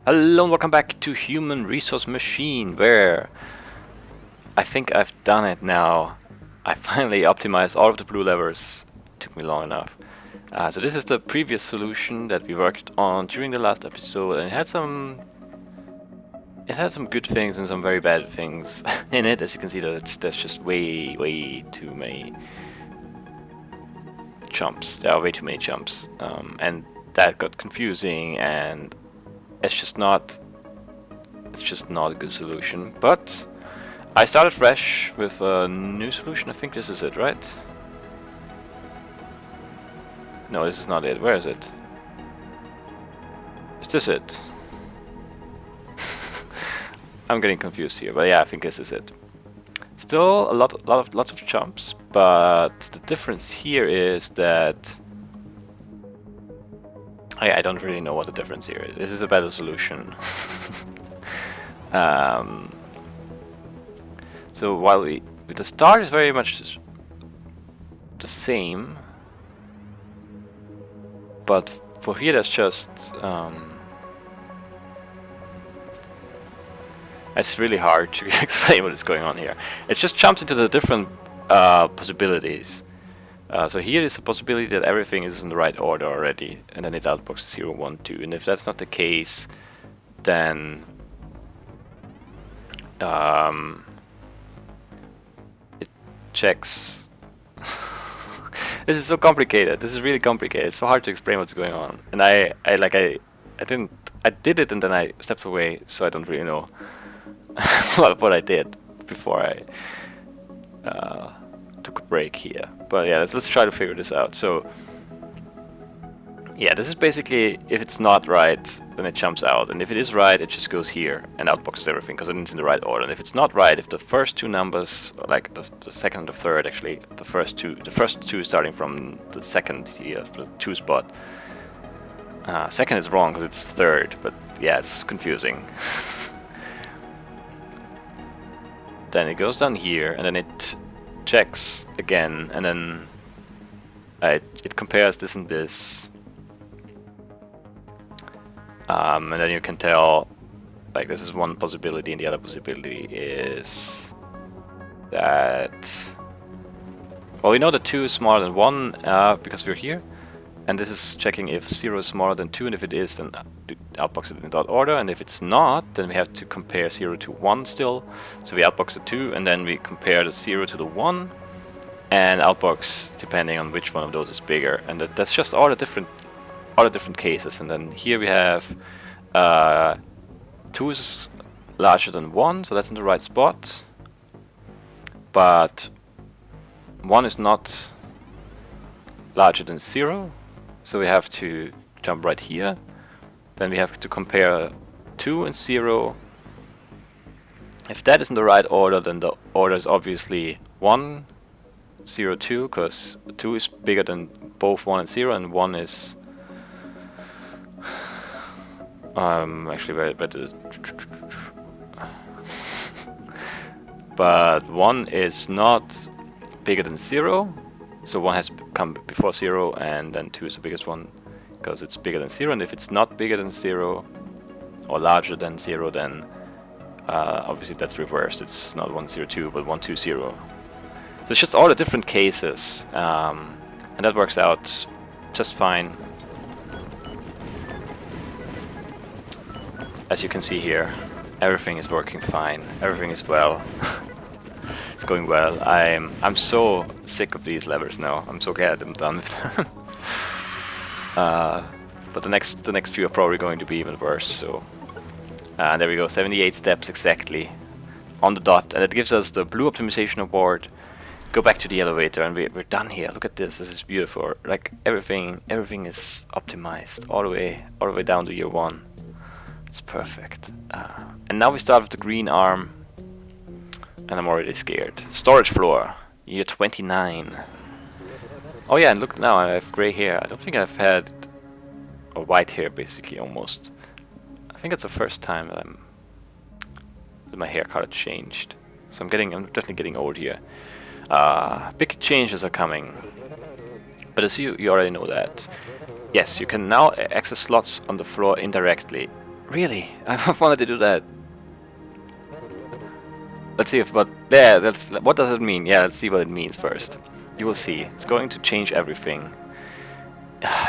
Hello and welcome back to Human Resource Machine, where I think I've done it now. I finally optimized all of the blue levers. Took me long enough. So this is the previous solution that we worked on during the last episode, and it had some good things and some very bad things in it. As you can see, there's just way too many jumps. There are way too many jumps, and that got confusing, and it's just not a good solution. But I started fresh with a new solution. I think this is it, right? No, this is not it. Where is it? Is this it? I'm getting confused here, but yeah, I think this is it. Still lots of jumps, but the difference here is that I don't really know what the difference here is. This is a better solution. So while the start is very much the same, but for here there's just it's really hard to explain what is going on here. It just jumps into the different possibilities. So here is a possibility that everything is in the right order already, and then it outboxes 0, 1, 2. And if that's not the case, then it checks. This is so complicated. This is really complicated. It's so hard to explain what's going on. And I did it and then I stepped away, so I don't really know what I did before I took a break here. But yeah, let's try to figure this out. So yeah, this is basically, if it's not right, then it jumps out, and if it is right, it just goes here and outboxes everything because it's in the right order. And if it's not right, if the first two numbers, like the second and the third, actually the first two starting from the second here, the 2 spot. Second is wrong because it's third, but yeah, it's confusing. Then it goes down here, and then it checks again, and then it compares this and this. And then you can tell, like, this is one possibility, and the other possibility is that, well, we know that 2 is smaller than 1 because we're here, and this is checking if 0 is smaller than 2, and if it is, then outbox it in that order, and if it's not, then we have to compare 0 to 1 still. So we outbox the 2, and then we compare the 0 to the 1, and outbox depending on which one of those is bigger. And that's just all the different cases. And then here we have 2 is larger than 1, so that's in the right spot, but 1 is not larger than 0, so we have to jump right here. Then we have to compare 2 and 0. If that is in the right order, then the order is obviously 1, 0, 2, because 2 is bigger than both 1 and 0, and 1 is actually very better. But 1 is not bigger than 0, so 1 has come before 0, and then 2 is the biggest one because it's bigger than 0. And if it's not bigger than 0 or larger than 0, then obviously that's reversed. It's not 1, 0, 2, but 1, 2, 0. So it's just all the different cases, and that works out just fine. As you can see here, everything is working fine. Everything is well. It's going well. I'm so sick of these levers now. I'm so glad I'm done with them. But the next few are probably going to be even worse. So there we go, 78 steps exactly on the dot, and it gives us the blue optimization award. Go back to the elevator, and we're done here. Look at this. This is beautiful. Like everything is optimized all the way down to year 1. It's perfect. And now we start with the green arm, and I'm already scared. Storage floor, year 29. Oh yeah, and look now, I have gray hair. I don't think I've had a white hair, basically, almost. I think it's the first time that my hair color changed. So I'm definitely getting old here. Big changes are coming. But as you already know that. Yes, you can now access slots on the floor indirectly. Really? I wanted to do that. Let's see if, but yeah, what does it mean? Yeah, let's see what it means first. You will see. It's going to change everything.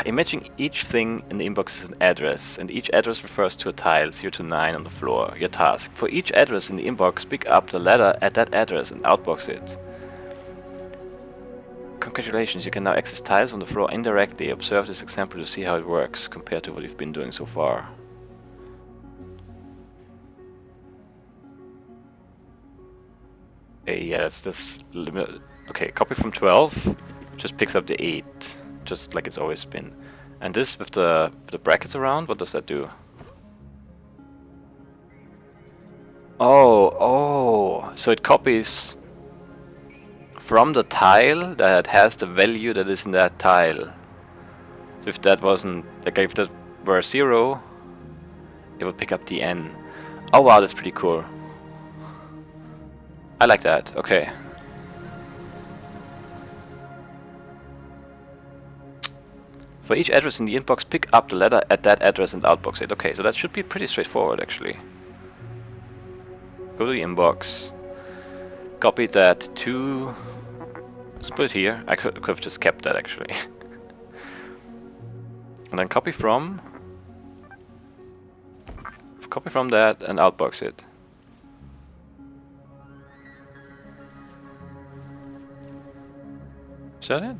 Imagine each thing in the inbox is an address, and each address refers to a tile 0 to 9 on the floor. Your task. For each address in the inbox, pick up the letter at that address and outbox it. Congratulations, you can now access tiles on the floor indirectly. Observe this example to see how it works compared to what you've been doing so far. Yeah, that's this limit. Okay, copy from 12 just picks up the 8, just like it's always been. And this with the brackets around, what does that do? Oh, so it copies from the tile that has the value that is in that tile. So if that wasn't, like if that were 0, it would pick up the n. Oh wow, that's pretty cool. I like that, okay. For each address in the inbox, pick up the letter at that address and outbox it. Okay, so that should be pretty straightforward actually. Go to the inbox, copy that to... Let's put it here. I could have just kept that actually. And then copy from that and outbox it. Is that it?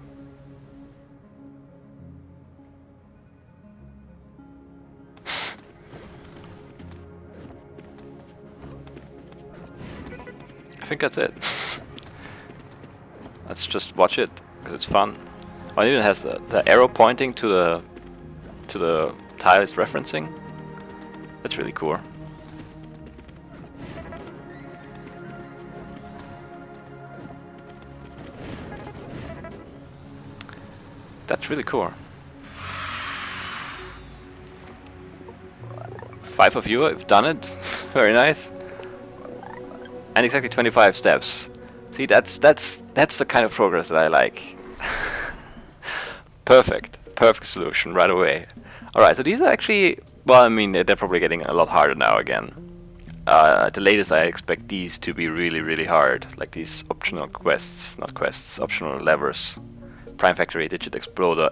I think that's it. Let's just watch it because it's fun. Oh, it even has the arrow pointing to the tile it's referencing. That's really cool. That's really cool. 5 of you have done it. Very nice. And exactly 25 steps. See, that's the kind of progress that I like. Perfect solution right away. Alright, so these are actually, well, I mean, they're probably getting a lot harder now again. At the latest I expect these to be really hard, like these optional quests, not quests, optional levers. Prime Factory, Digit Exploder,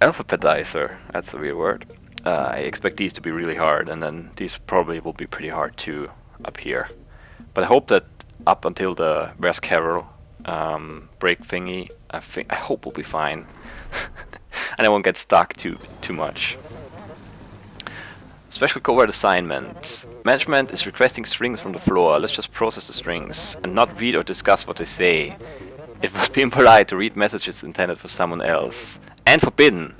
Alphabetizer, that's a weird word. I expect these to be really hard, and then these probably will be pretty hard too up here. But I hope that up until the Where's Carol break thingy, I hope we'll be fine. And I won't get stuck too much. Special covert assignment. Management is requesting strings from the floor. Let's just process the strings and not read or discuss what they say. It would be impolite to read messages intended for someone else. And forbidden.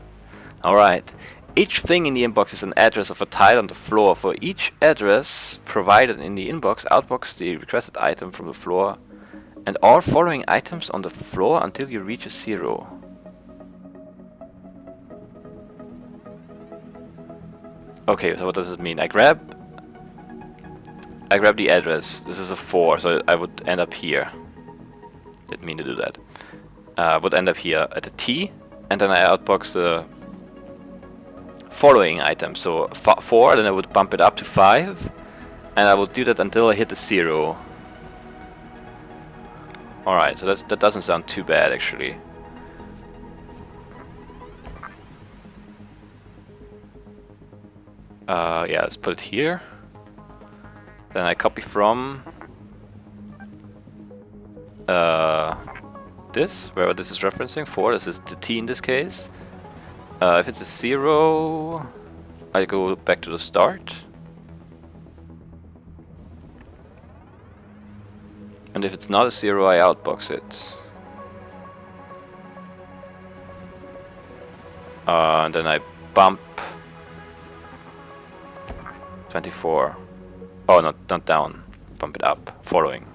Alright. Each thing in the inbox is an address of a tile on the floor. For each address provided in the inbox, outbox the requested item from the floor and all following items on the floor until you reach a 0. Okay, so what does this mean? I grab the address. This is a 4, so I would end up here. Didn't mean to do that. Would end up here at a T, and then I outbox the following item. So 4, then I would bump it up to 5, and I would do that until I hit the 0. Alright, so that doesn't sound too bad actually. Yeah, let's put it here. Then I copy from this, where this is referencing. 4, this is the T in this case. If it's a 0, I go back to the start. And if it's not a 0, I outbox it. And then I bump 24. Oh, not down. Bump it up. Following.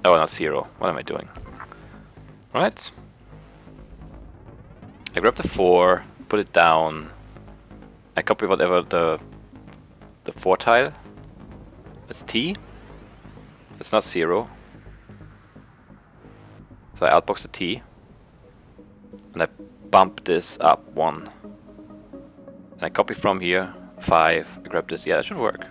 Oh, not 0. What am I doing? Right. I grab the 4, put it down. I copy whatever the 4 tile. That's T. It's not 0. So I outbox the T. And I bump this up 1. And I copy from here, 5, I grab this, yeah, that should work.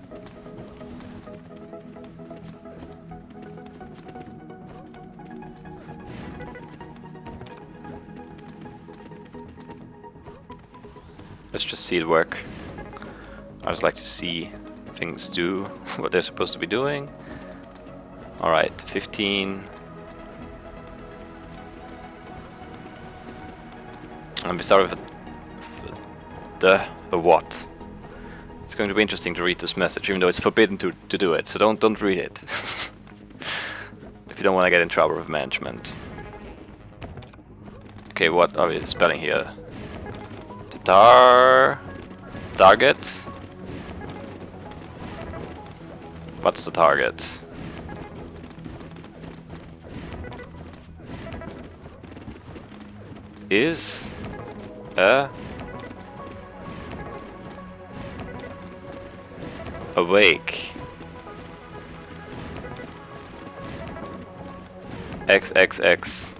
Let's just see it work. I just like to see things do what they're supposed to be doing. Alright, 15. And we start with the what. It's going to be interesting to read this message, even though it's forbidden to do it, so don't read it. If you don't want to get in trouble with management. Okay, what are we spelling here? Target. What's the target? Is awake. XXX.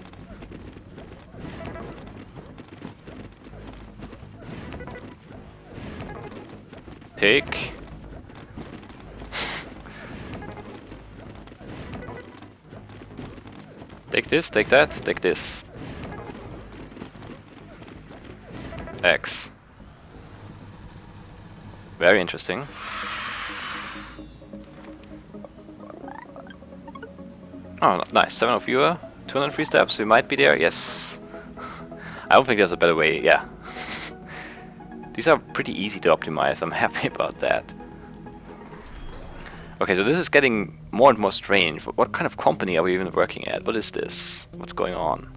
Take. Take this, take that, take this. X. Very interesting. Oh, nice. 7 of viewer, 203 steps. We might be there. Yes. I don't think there's a better way. Yeah. These are pretty easy to optimize. I'm happy about that. Okay, so this is getting more and more strange. What kind of company are we even working at? What is this? What's going on?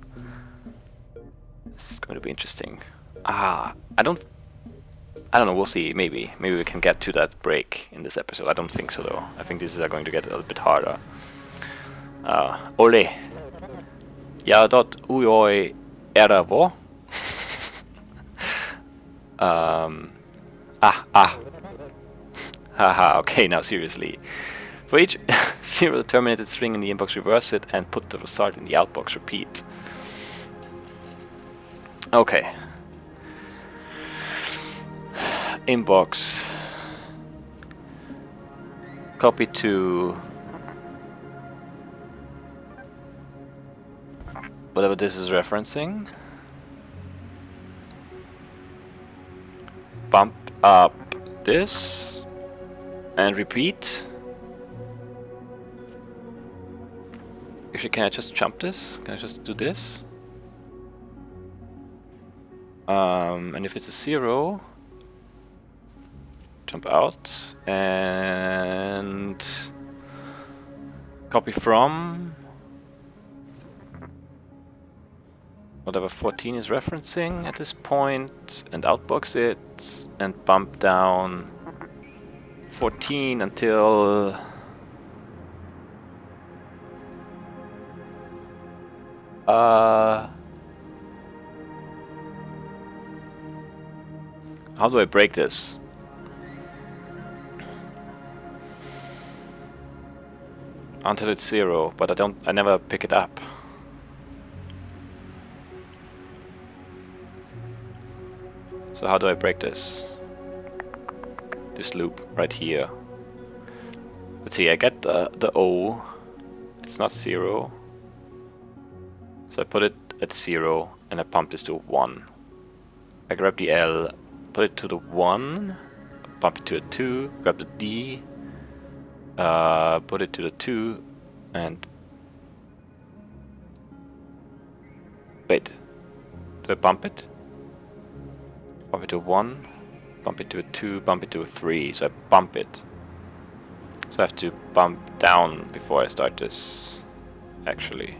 This is going to be interesting. I don't know, we'll see, maybe we can get to that break in this episode. I don't think so though. I think these are going to get a little bit harder. Ole. Ja, dot ujoi era vo. Haha, okay, now seriously. For each 0 terminated string in the inbox, reverse it and put the result in the outbox. Repeat. Okay. Inbox. Copy to whatever this is referencing. Bump up this and repeat. Actually, can I just jump this? Can I just do this? And if it's a 0, jump out and copy from whatever 14 is referencing at this point and outbox it and bump down 14 until how do I break this? Until it's 0, but I never pick it up. So how do I break this? This loop right here. Let's see, I get the O. It's not 0. So I put it at 0 and I pump this to 1. I grab the L, put it to the 1, pump it to a 2, grab the D, put it to the 2, and wait, do I bump it? Bump it to 1, bump it to a 2, bump it to a 3, so I bump it. So I have to bump down before I start this, actually.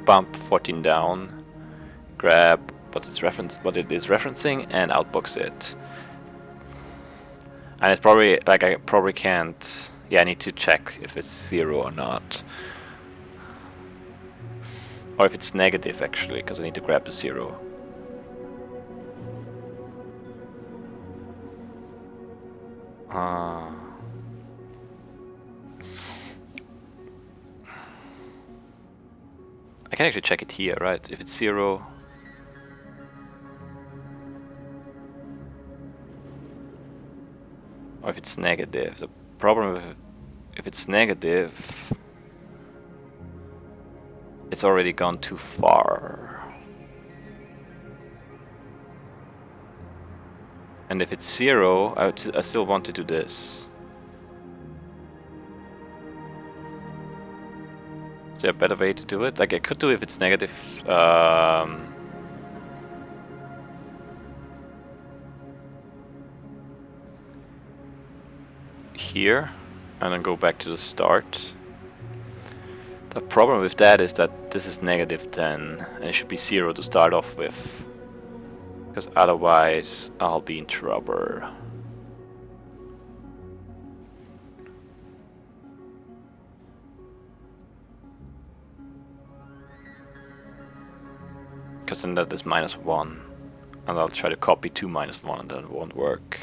Bump 14 down, grab what it is referencing, and outbox it. And it's probably, like, I probably can't, yeah, I need to check if it's 0 or not. Or if it's negative, actually, because I need to grab the 0. I can actually check it here, right? If it's 0, or if it's negative. The problem with if it's negative, it's already gone too far. And if it's 0, I still want to do this. Is there a better way to do it? Like I could do if it's negative. Here, and then go back to the start. The problem with that is that this is negative 10, and it should be 0 to start off with. Because otherwise, I'll be in trouble. Because then that is -1. And I'll try to copy 2 -1 and that won't work.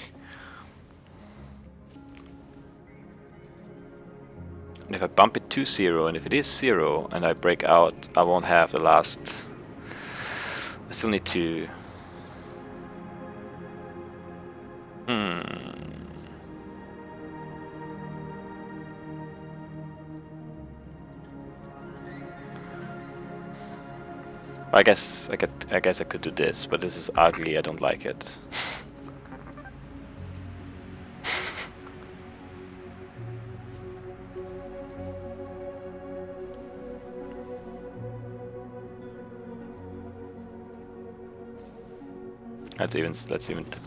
And if I bump it to 0, and if it is 0 and I break out, I won't have the last. I still need to. I guess I could do this, but this is ugly. I don't like it.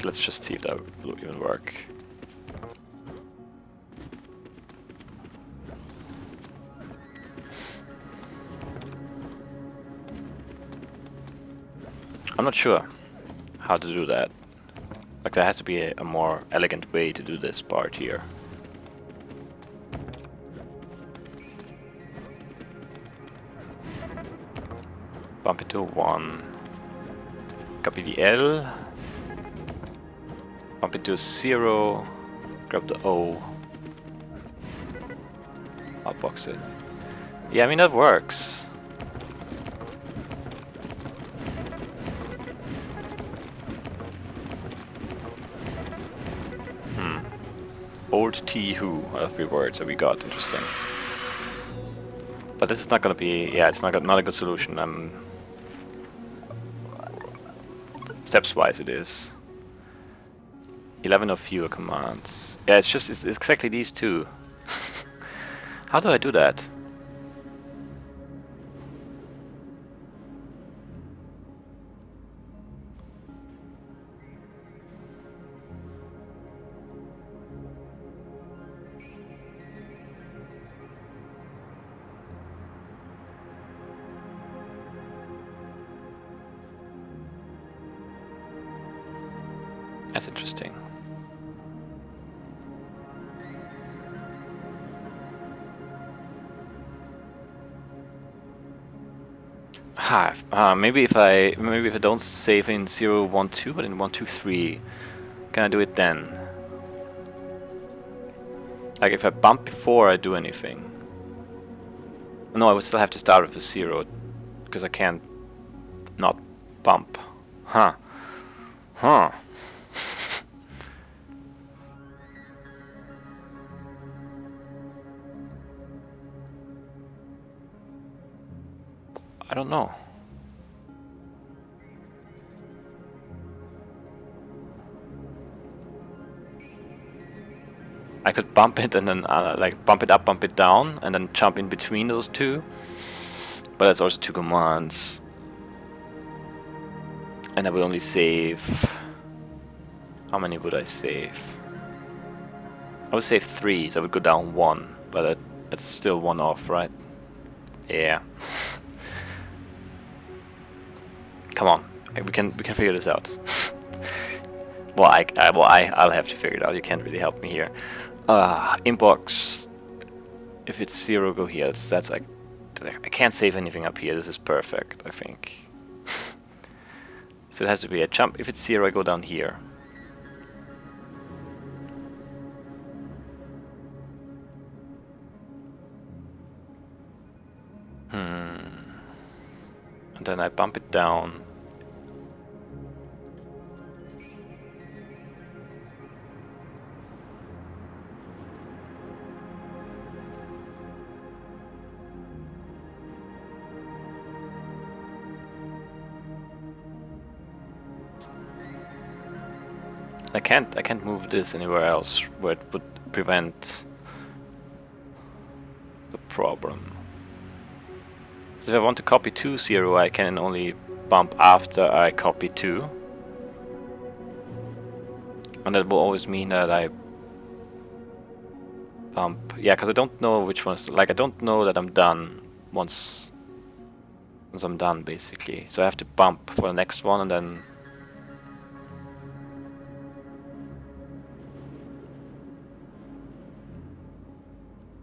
Let's just see if that will even work. I'm not sure how to do that. Like there has to be a more elegant way to do this part here. Bump it to 1. Copy the L. Bump it to 0. Grab the O. Outbox it. Yeah, I mean that works. Old T who are the 3 words that we got. Interesting. But this is not gonna be. Yeah, it's not a good solution. Steps wise, it is. 11 or fewer commands. Yeah, it's exactly these 2. How do I do that? That's interesting. Maybe if I don't save in 0, 1, 2, but in 1, 2, 3, can I do it then? Like if I bump before I do anything. No, I would still have to start with a 0 because I can't not bump. Huh. I don't know. I could bump it and then like bump it up, bump it down, and then jump in between those 2. But that's also 2 commands. And I will only save. How many would I save? I would save 3, so I would go down 1, but that's still 1 off, right? Yeah. Come on, we can figure this out. Well, I'll have to figure it out. You can't really help me here. Inbox. If it's 0, go here. That's like I can't save anything up here. This is perfect, I think. So it has to be a jump. If it's 0, I go down here. And then I bump it down. I can't move this anywhere else where it would prevent the problem. So if I want to copy to 0, I can only bump after I copy 2. And that will always mean that I bump. Yeah, because I don't know which ones. Like, I don't know that I'm done once I'm done, basically. So I have to bump for the next one and then.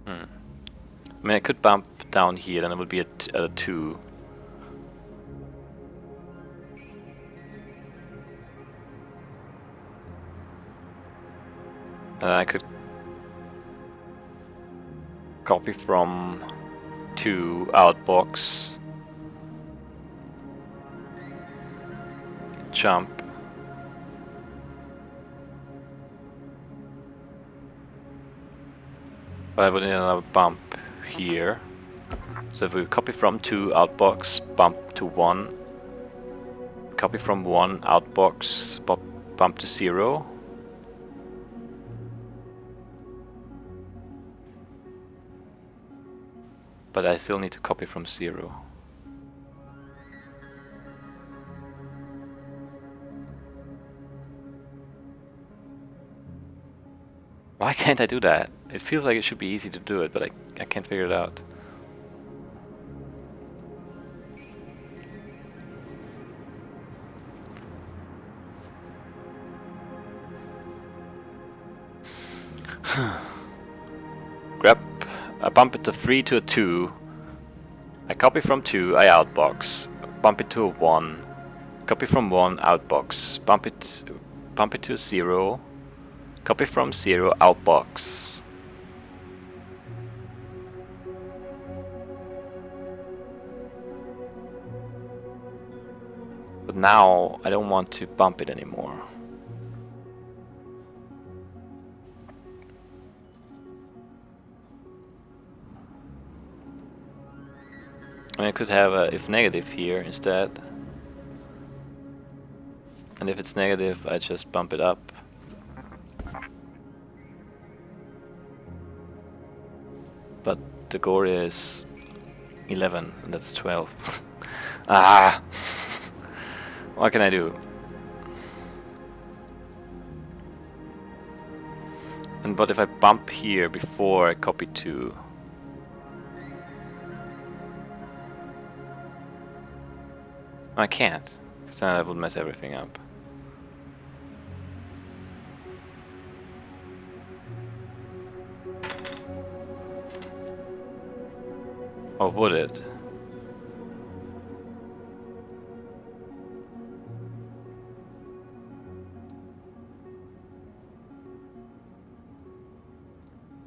I mean, I could bump down here, then it would be at a 2. And I could copy from 2 outbox, jump, but I would need another bump here. So if we copy from 2 outbox, bump to 1, copy from 1 outbox, bump to 0. But I still need to copy from 0. Why can't I do that? It feels like it should be easy to do it, but I can't figure it out. Grab, I bump it to 3 to a 2. I copy from 2, I outbox. Bump it to a 1. Copy from 1, outbox. Bump it to a 0. Copy from 0, outbox. But now I don't want to bump it anymore. I could have a if negative here instead. And if it's negative, I just bump it up. But the gore is 11, and that's 12. Ah! What can I do? And but if I bump here before I copy 2, I can't, because then I would mess everything up. Or would it?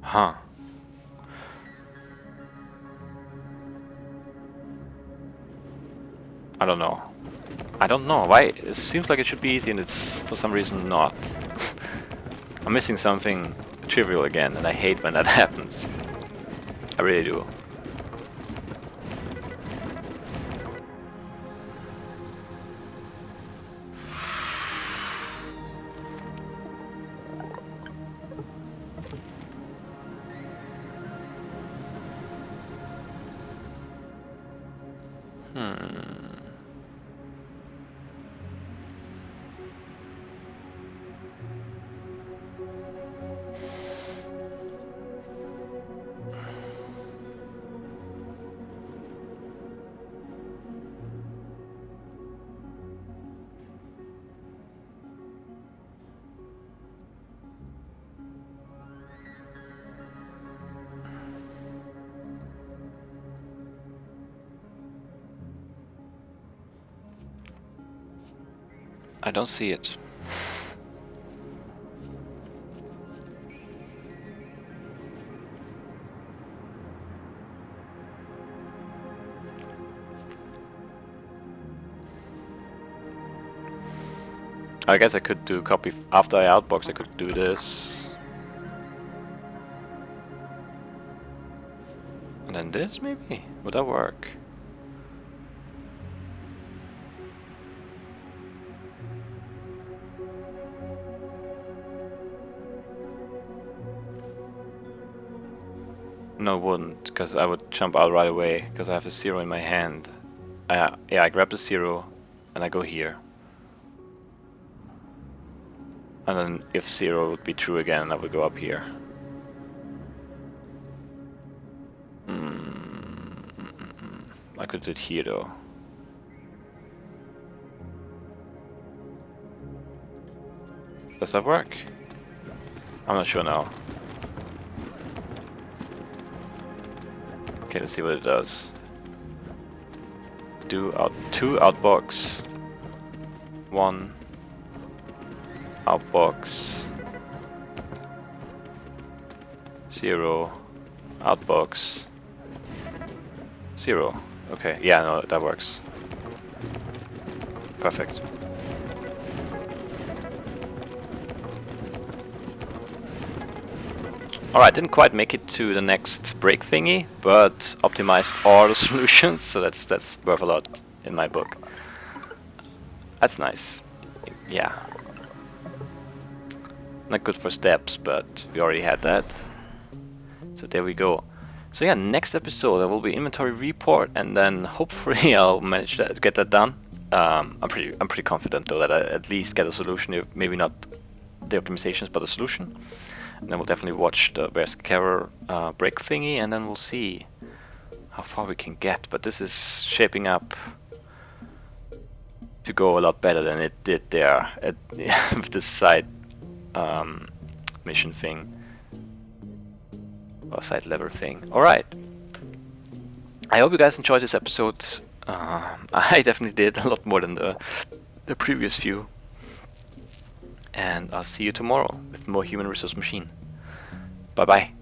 Huh. I don't know. I don't know. Why? It seems like it should be easy and it's for some reason not. I'm missing something trivial again and I hate when that happens. I really do. I don't see it. I guess I could do copy after I outbox. I could do this, and then this maybe. Would that work? No, it wouldn't, because I would jump out right away, because I have a 0 in my hand. Yeah, I grab the 0, and I go here. And then if 0 would be true again, I would go up here. I could do it here though. Does that work? I'm not sure now. Okay, let's see what it does. Do two outbox, one outbox, 0 outbox, 0. Okay, yeah, no, that works. Perfect. Alright, didn't quite make it to the next break thingy, but optimized all the solutions, so that's worth a lot in my book. That's nice. Yeah. Not good for steps, but we already had that. So there we go. So yeah, next episode there will be inventory report, and then hopefully I'll manage to get that done. I'm pretty confident though that I at least get a solution, if maybe not the optimizations, but a solution. And then we'll definitely watch the Where's Kara break thingy, and then we'll see how far we can get. But this is shaping up to go a lot better than it did there at with this side mission thing. Or side lever thing. Alright. I hope you guys enjoyed this episode. I definitely did a lot more than the previous few. And I'll see you tomorrow with more Human Resource Machine. Bye bye.